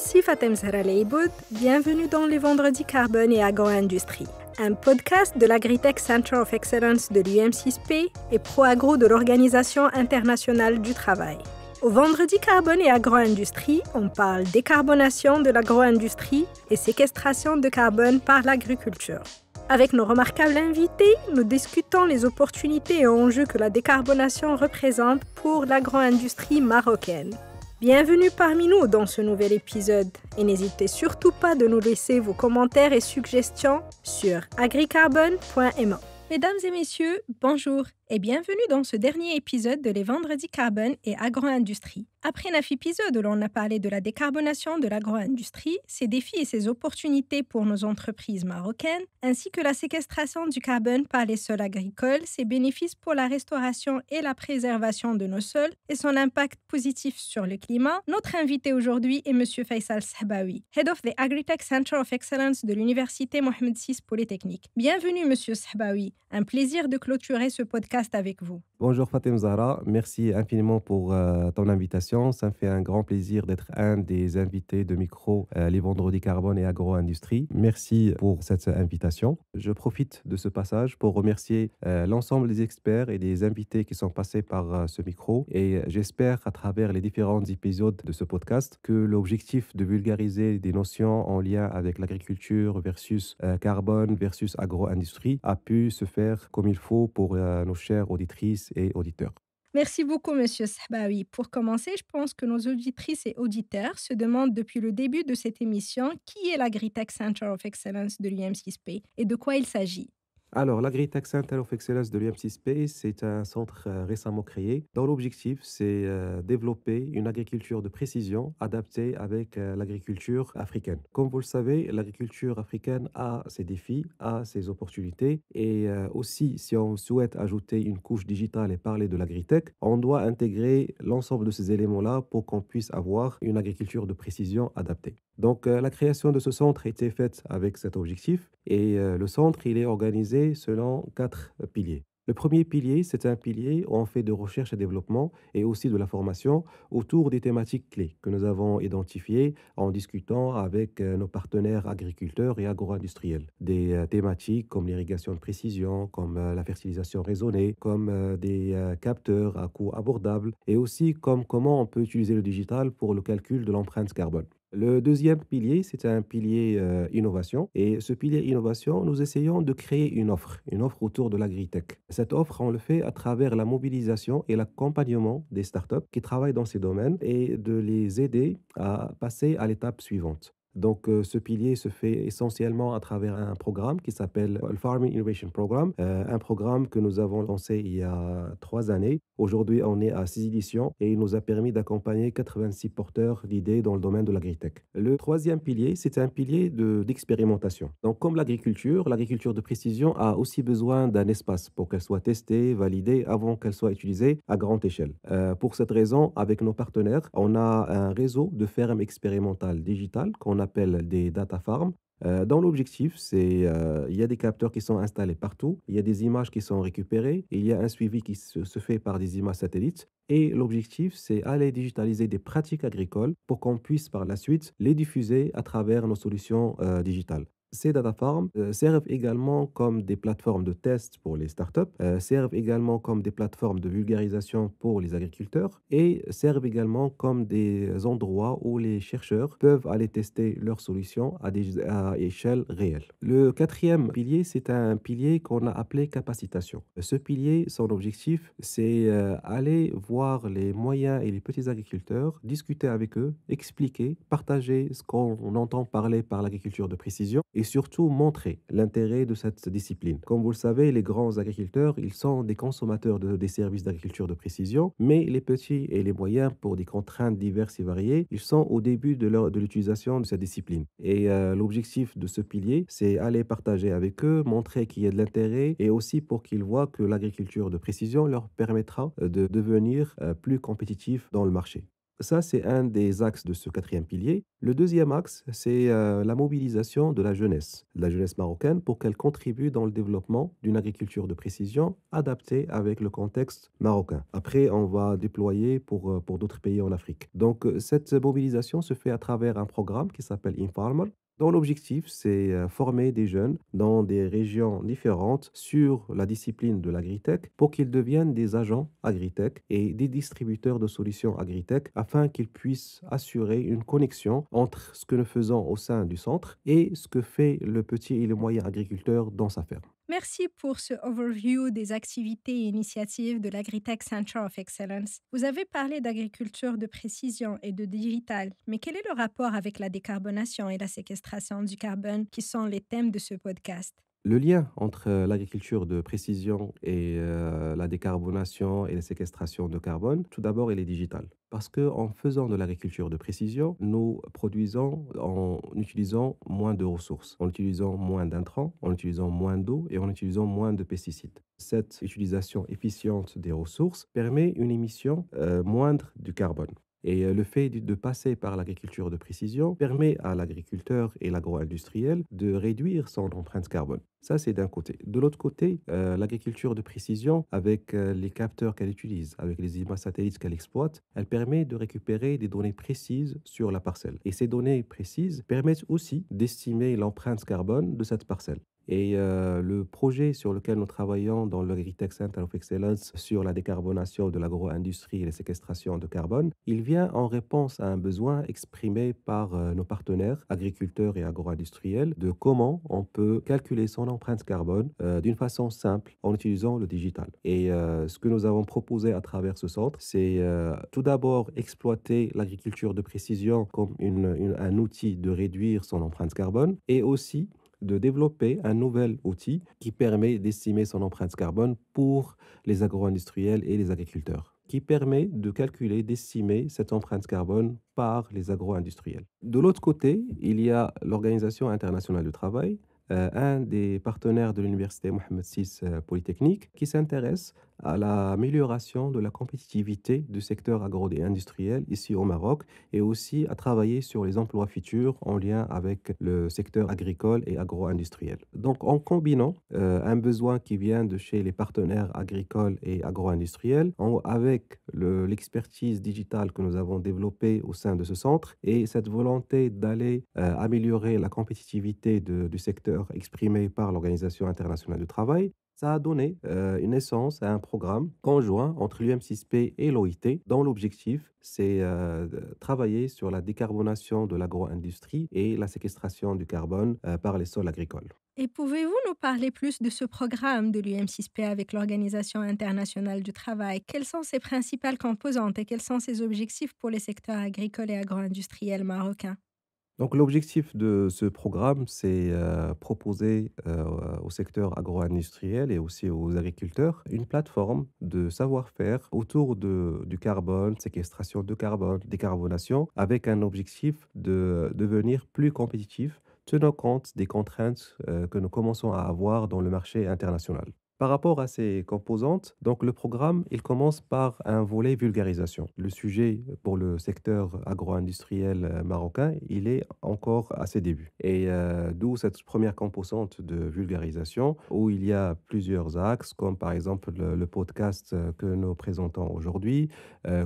Ici Fatem Zahra Leiboud, bienvenue dans les Vendredis Carbone et Agro-Industrie, un podcast de l'Agritech Center of Excellence de l'UM6P et ProAgro de l'Organisation internationale du travail. Au Vendredi Carbone et Agro-Industrie, on parle décarbonation de l'agro-industrie et séquestration de carbone par l'agriculture. Avec nos remarquables invités, nous discutons les opportunités et enjeux que la décarbonation représente pour l'agro-industrie marocaine. Bienvenue parmi nous dans ce nouvel épisode et n'hésitez surtout pas de nous laisser vos commentaires et suggestions sur agricarbone.ma. Mesdames et messieurs, bonjour et bienvenue dans ce dernier épisode de Les Vendredis Carbone et Agro-Industrie. Après 9 épisodes où l'on a parlé de la décarbonation de l'agro-industrie, ses défis et ses opportunités pour nos entreprises marocaines, ainsi que la séquestration du carbone par les sols agricoles, ses bénéfices pour la restauration et la préservation de nos sols et son impact positif sur le climat, notre invité aujourd'hui est M. Faisal Sahbaoui, Head of the Agritech Center of Excellence de l'Université Mohamed VI Polytechnique. Bienvenue M. Sahbaoui, un plaisir de clôturer ce podcast avec vous. Bonjour Fatem Zahra, merci infiniment pour ton invitation. Ça me fait un grand plaisir d'être un des invités de micro Les Vendredis Carbone et Agro-Industrie. Merci pour cette invitation. Je profite de ce passage pour remercier l'ensemble des experts et des invités qui sont passés par ce micro et j'espère à travers les différents épisodes de ce podcast que l'objectif de vulgariser des notions en lien avec l'agriculture versus carbone versus agro-industrie a pu se faire comme il faut pour nos chères auditrices et auditeurs. Merci beaucoup, M. Sahbaoui. Pour commencer, je pense que nos auditrices et auditeurs se demandent depuis le début de cette émission qui est l'Agritech Center of Excellence de l'UM6P et de quoi il s'agit. Alors, l'Agritech Center of Excellence de l'UM6P, c'est un centre récemment créé dont l'objectif, c'est développer une agriculture de précision adaptée avec l'agriculture africaine. Comme vous le savez, l'agriculture africaine a ses défis, a ses opportunités et aussi, si on souhaite ajouter une couche digitale et parler de l'agritech, on doit intégrer l'ensemble de ces éléments-là pour qu'on puisse avoir une agriculture de précision adaptée. Donc, la création de ce centre a été faite avec cet objectif et le centre, il est organisé selon 4 piliers. Le premier pilier, c'est un pilier où on fait de recherche et développement et aussi de la formation autour des thématiques clés que nous avons identifiées en discutant avec nos partenaires agriculteurs et agro-industriels. Des thématiques comme l'irrigation de précision, comme la fertilisation raisonnée, comme des capteurs à coût abordable et aussi comme comment on peut utiliser le digital pour le calcul de l'empreinte carbone. Le deuxième pilier, c'est un pilier innovation. Et ce pilier innovation, nous essayons de créer une offre autour de l'agritech. Cette offre, on le fait à travers la mobilisation et l'accompagnement des startups qui travaillent dans ces domaines et de les aider à passer à l'étape suivante. Donc, ce pilier se fait essentiellement à travers un programme qui s'appelle le Farming Innovation Program, un programme que nous avons lancé il y a 3 années. Aujourd'hui, on est à 6 éditions et il nous a permis d'accompagner 86 porteurs d'idées dans le domaine de l'agritech. Le troisième pilier, c'est un pilier d'expérimentation. Donc, comme l'agriculture de précision a aussi besoin d'un espace pour qu'elle soit testée, validée avant qu'elle soit utilisée à grande échelle. Pour cette raison, avec nos partenaires, on a un réseau de fermes expérimentales digitales qu'on appelle des data farms. Dans l'objectif, il y a des capteurs qui sont installés partout, il y a des images qui sont récupérées, et il y a un suivi qui se fait par des images satellites. Et l'objectif, c'est aller digitaliser des pratiques agricoles pour qu'on puisse par la suite les diffuser à travers nos solutions digitales. Ces data farms servent également comme des plateformes de test pour les startups, servent également comme des plateformes de vulgarisation pour les agriculteurs et servent également comme des endroits où les chercheurs peuvent aller tester leurs solutions à échelle réelle. Le quatrième pilier, c'est un pilier qu'on a appelé capacitation. Ce pilier, son objectif, c'est aller voir les moyens et les petits agriculteurs, discuter avec eux, expliquer, partager ce qu'on entend parler par l'agriculture de précision et surtout montrer l'intérêt de cette discipline. Comme vous le savez, les grands agriculteurs, ils sont des consommateurs des services d'agriculture de précision, mais les petits et les moyens, pour des contraintes diverses et variées, ils sont au début de l'utilisation de cette discipline. Et l'objectif de ce pilier, c'est aller partager avec eux, montrer qu'il y a de l'intérêt et aussi pour qu'ils voient que l'agriculture de précision leur permettra de devenir plus compétitifs dans le marché. Ça, c'est un des axes de ce quatrième pilier. Le deuxième axe, c'est la mobilisation de la jeunesse marocaine, pour qu'elle contribue dans le développement d'une agriculture de précision adaptée avec le contexte marocain. Après, on va déployer pour d'autres pays en Afrique. Donc, cette mobilisation se fait à travers un programme qui s'appelle Informal, dont l'objectif, c'est former des jeunes dans des régions différentes sur la discipline de l'agritech pour qu'ils deviennent des agents agritech et des distributeurs de solutions agritech, afin qu'ils puissent assurer une connexion entre ce que nous faisons au sein du centre et ce que fait le petit et le moyen agriculteur dans sa ferme. Merci pour ce overview des activités et initiatives de l'Agritech Center of Excellence. Vous avez parlé d'agriculture de précision et de digital, mais quel est le rapport avec la décarbonation et la séquestration du carbone qui sont les thèmes de ce podcast? Le lien entre l'agriculture de précision et la décarbonation et la séquestration de carbone, tout d'abord, il est digital. Parce qu'en faisant de l'agriculture de précision, nous produisons en utilisant moins de ressources, en utilisant moins d'intrants, en utilisant moins d'eau et en utilisant moins de pesticides. Cette utilisation efficiente des ressources permet une émission moindre du carbone. Et le fait de passer par l'agriculture de précision permet à l'agriculteur et l'agro-industriel de réduire son empreinte carbone. Ça, c'est d'un côté. De l'autre côté, l'agriculture de précision, avec les capteurs qu'elle utilise, avec les images satellites qu'elle exploite, elle permet de récupérer des données précises sur la parcelle. Et ces données précises permettent aussi d'estimer l'empreinte carbone de cette parcelle. Et le projet sur lequel nous travaillons dans l'Agritech Center of Excellence sur la décarbonation de l'agro-industrie et la séquestration de carbone, il vient en réponse à un besoin exprimé par nos partenaires agriculteurs et agro-industriels de comment on peut calculer son empreinte carbone d'une façon simple en utilisant le digital. Et ce que nous avons proposé à travers ce centre, c'est tout d'abord exploiter l'agriculture de précision comme un outil de réduire son empreinte carbone, et aussi de développer un nouvel outil qui permet d'estimer son empreinte carbone pour les agro-industriels et les agriculteurs, qui permet de calculer, d'estimer cette empreinte carbone par les agro-industriels. De l'autre côté, il y a l'Organisation internationale du travail, un des partenaires de l'Université Mohamed VI Polytechnique, qui s'intéresse à l'amélioration de la compétitivité du secteur agro et industriel ici au Maroc, et aussi à travailler sur les emplois futurs en lien avec le secteur agricole et agro-industriel. Donc, en combinant un besoin qui vient de chez les partenaires agricoles et agro-industriels, avec l'expertise digitale que nous avons développée au sein de ce centre, et cette volonté d'aller améliorer la compétitivité du secteur exprimée par l'Organisation internationale du travail, ça a donné une naissance à un programme conjoint entre l'UM6P et l'OIT, dont l'objectif, c'est de travailler sur la décarbonation de l'agro-industrie et la séquestration du carbone par les sols agricoles. Et pouvez-vous nous parler plus de ce programme de l'UM6P avec l'Organisation internationale du travail? Quelles sont ses principales composantes et quels sont ses objectifs pour les secteurs agricoles et agro-industriels marocains? Donc l'objectif de ce programme, c'est proposer au secteur agro-industriel et aussi aux agriculteurs une plateforme de savoir-faire autour du carbone, séquestration de carbone, décarbonation, avec un objectif de devenir plus compétitif, tenant compte des contraintes que nous commençons à avoir dans le marché international. Par rapport à ces composantes, donc le programme, il commence par un volet vulgarisation. Le sujet pour le secteur agro-industriel marocain, il est encore à ses débuts. Et d'où cette première composante de vulgarisation, où il y a plusieurs axes, comme par exemple le podcast que nous présentons aujourd'hui,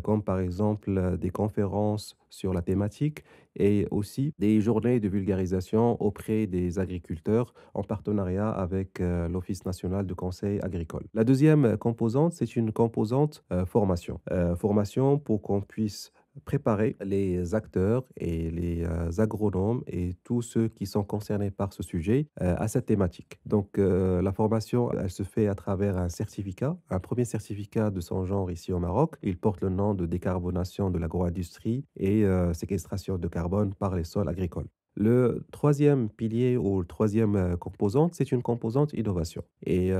comme par exemple des conférences sur la thématique, et aussi des journées de vulgarisation auprès des agriculteurs en partenariat avec l'Office national de conseil agricole. La deuxième composante, c'est une composante formation. Formation pour qu'on puisse préparer les acteurs et les agronomes et tous ceux qui sont concernés par ce sujet à cette thématique. Donc la formation, elle se fait à travers un certificat, un premier certificat de son genre ici au Maroc. Il porte le nom de décarbonation de l'agro-industrie et séquestration de carbone par les sols agricoles. Le troisième pilier ou le troisième composante, c'est une composante innovation. Et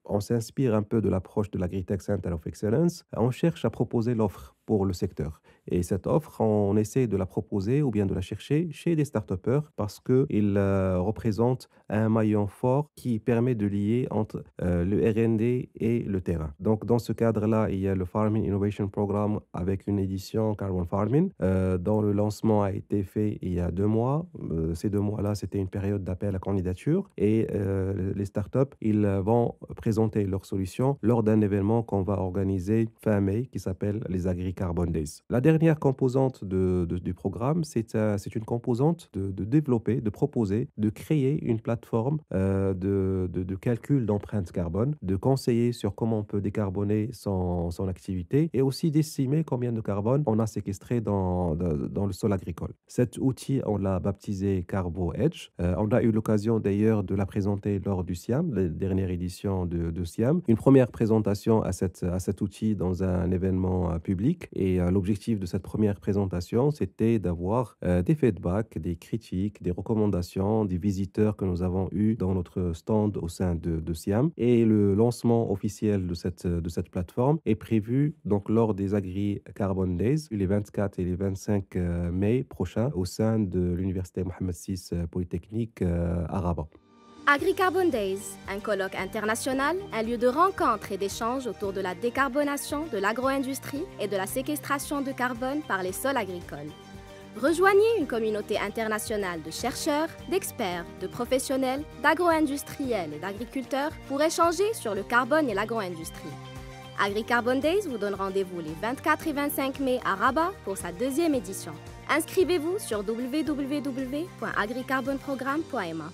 on s'inspire un peu de l'approche de l'Agritech Center of Excellence. On cherche à proposer l'offre pour le secteur. Et cette offre, on essaie de la proposer ou bien de la chercher chez des start-upers parce qu'ils représentent un maillon fort qui permet de lier entre le R&D et le terrain. Donc, dans ce cadre-là, il y a le Farming Innovation Programme avec une édition Carbon Farming, dont le lancement a été fait il y a 2 mois. Ces 2 mois-là, c'était une période d'appel à candidature et les startups, ils vont présenter leurs solutions lors d'un événement qu'on va organiser fin mai qui s'appelle les AgriCarbon Days. La dernière composante du programme, c'est une composante de développer, de proposer, de créer une plateforme de calcul d'empreinte carbone, de conseiller sur comment on peut décarboner son activité et aussi d'estimer combien de carbone on a séquestré dans le sol agricole. Cet outil, on l'a baptisé Carbo Edge. On a eu l'occasion d'ailleurs de la présenter lors du SIAM, la dernière édition de SIAM. Une première présentation à cet outil dans un événement public. Et l'objectif de cette première présentation, c'était d'avoir des feedbacks, des critiques, des recommandations, des visiteurs que nous avons eus dans notre stand au sein de SIAM. Et le lancement officiel de cette plateforme est prévu donc lors des Agri Carbon Days, les 24 et les 25 mai prochains, au sein de l'Université Mohammed VI Polytechnique à Rabat. AgriCarbon Days, un colloque international, un lieu de rencontre et d'échange autour de la décarbonation de l'agro-industrie et de la séquestration de carbone par les sols agricoles. Rejoignez une communauté internationale de chercheurs, d'experts, de professionnels, d'agro-industriels et d'agriculteurs pour échanger sur le carbone et l'agro-industrie. AgriCarbon Days vous donne rendez-vous les 24 et 25 mai à Rabat pour sa deuxième édition. Inscrivez-vous sur www.agricarbonprogramme.ma.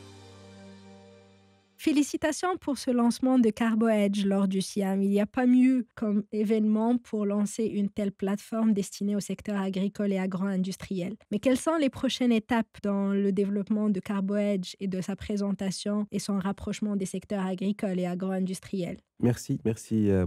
Félicitations pour ce lancement de Carbo Edge lors du SIAM. Il n'y a pas mieux comme événement pour lancer une telle plateforme destinée au secteur agricole et agro-industriel. Mais quelles sont les prochaines étapes dans le développement de Carbo Edge et de sa présentation et son rapprochement des secteurs agricoles et agro-industriels? Merci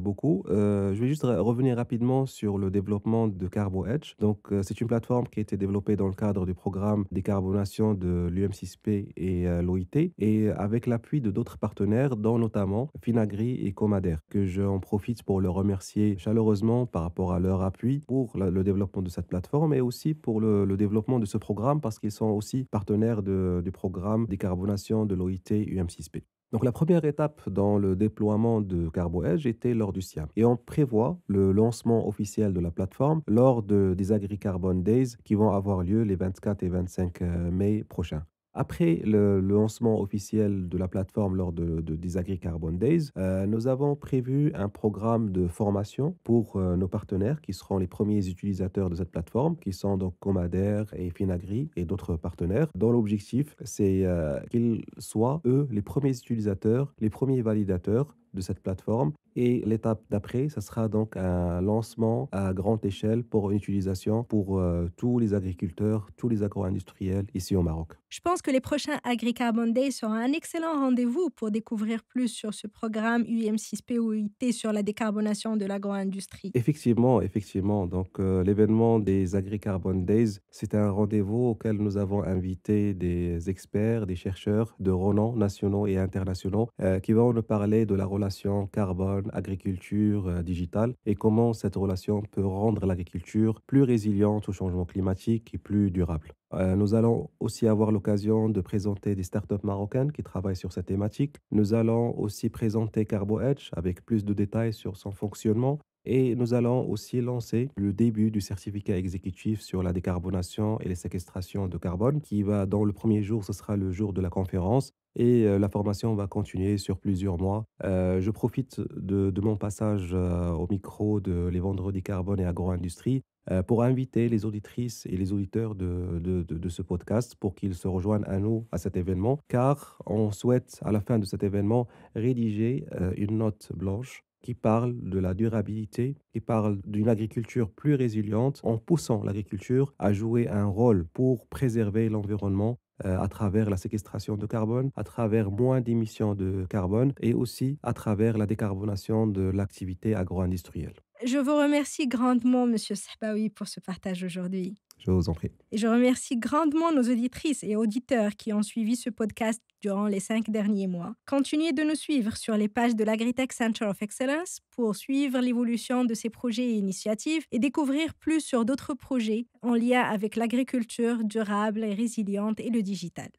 beaucoup. Je vais juste revenir rapidement sur le développement de Carbo Edge. Donc, c'est une plateforme qui a été développée dans le cadre du programme décarbonation de l'UM6P et l'OIT et avec l'appui de d'autres partenaires, dont notamment Finagri et Comader, que j'en profite pour leur remercier chaleureusement par rapport à leur appui pour le développement de cette plateforme et aussi pour le développement de ce programme parce qu'ils sont aussi partenaires du programme décarbonation de l'OIT UM6P. Donc, la première étape dans le déploiement de Carbo Edge était lors du SIAM. Et on prévoit le lancement officiel de la plateforme lors des AgriCarbon Days qui vont avoir lieu les 24 et 25 mai prochains. Après le lancement officiel de la plateforme lors des AgriCarbon Days, nous avons prévu un programme de formation pour nos partenaires qui seront les premiers utilisateurs de cette plateforme, qui sont donc Comader et Finagri et d'autres partenaires, dont l'objectif, c'est qu'ils soient, eux, les premiers utilisateurs, les premiers validateurs de cette plateforme. Et l'étape d'après, ça sera donc un lancement à grande échelle pour une utilisation pour tous les agriculteurs, tous les agro-industriels ici au Maroc. Je pense que les prochains AgriCarbon Days seront un excellent rendez-vous pour découvrir plus sur ce programme UM6P OIT sur la décarbonation de l'agro-industrie. Effectivement. Donc, l'événement des AgriCarbon Days, c'est un rendez-vous auquel nous avons invité des experts, des chercheurs de renom nationaux et internationaux qui vont nous parler de la relation carbone, agriculture, digitale et comment cette relation peut rendre l'agriculture plus résiliente au changement climatique et plus durable. Nous allons aussi avoir l'occasion de présenter des startups marocaines qui travaillent sur cette thématique. Nous allons aussi présenter Carbo Edge avec plus de détails sur son fonctionnement. Et nous allons aussi lancer le début du certificat exécutif sur la décarbonation et les séquestrations de carbone qui va, dans le premier jour, ce sera le jour de la conférence. Et la formation va continuer sur plusieurs mois. Je profite de mon passage au micro de Les Vendredis Carbone et Agro-Industrie pour inviter les auditrices et les auditeurs de ce podcast pour qu'ils se rejoignent à nous à cet événement, car on souhaite, à la fin de cet événement, rédiger une note blanche qui parle de la durabilité, qui parle d'une agriculture plus résiliente, en poussant l'agriculture à jouer un rôle pour préserver l'environnement à travers la séquestration de carbone, à travers moins d'émissions de carbone et aussi à travers la décarbonation de l'activité agro-industrielle. Je vous remercie grandement, Monsieur Sahbaoui, pour ce partage aujourd'hui. Je vous en prie. Et je remercie grandement nos auditrices et auditeurs qui ont suivi ce podcast durant les 5 derniers mois. Continuez de nous suivre sur les pages de l'Agritech Center of Excellence pour suivre l'évolution de ces projets et initiatives et découvrir plus sur d'autres projets en lien avec l'agriculture durable et résiliente et le digital.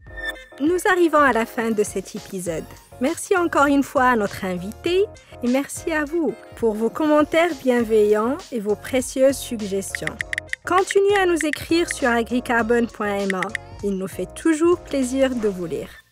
Nous arrivons à la fin de cet épisode. Merci encore une fois à notre invité et merci à vous pour vos commentaires bienveillants et vos précieuses suggestions. Continuez à nous écrire sur agricarbon.ma. Il nous fait toujours plaisir de vous lire.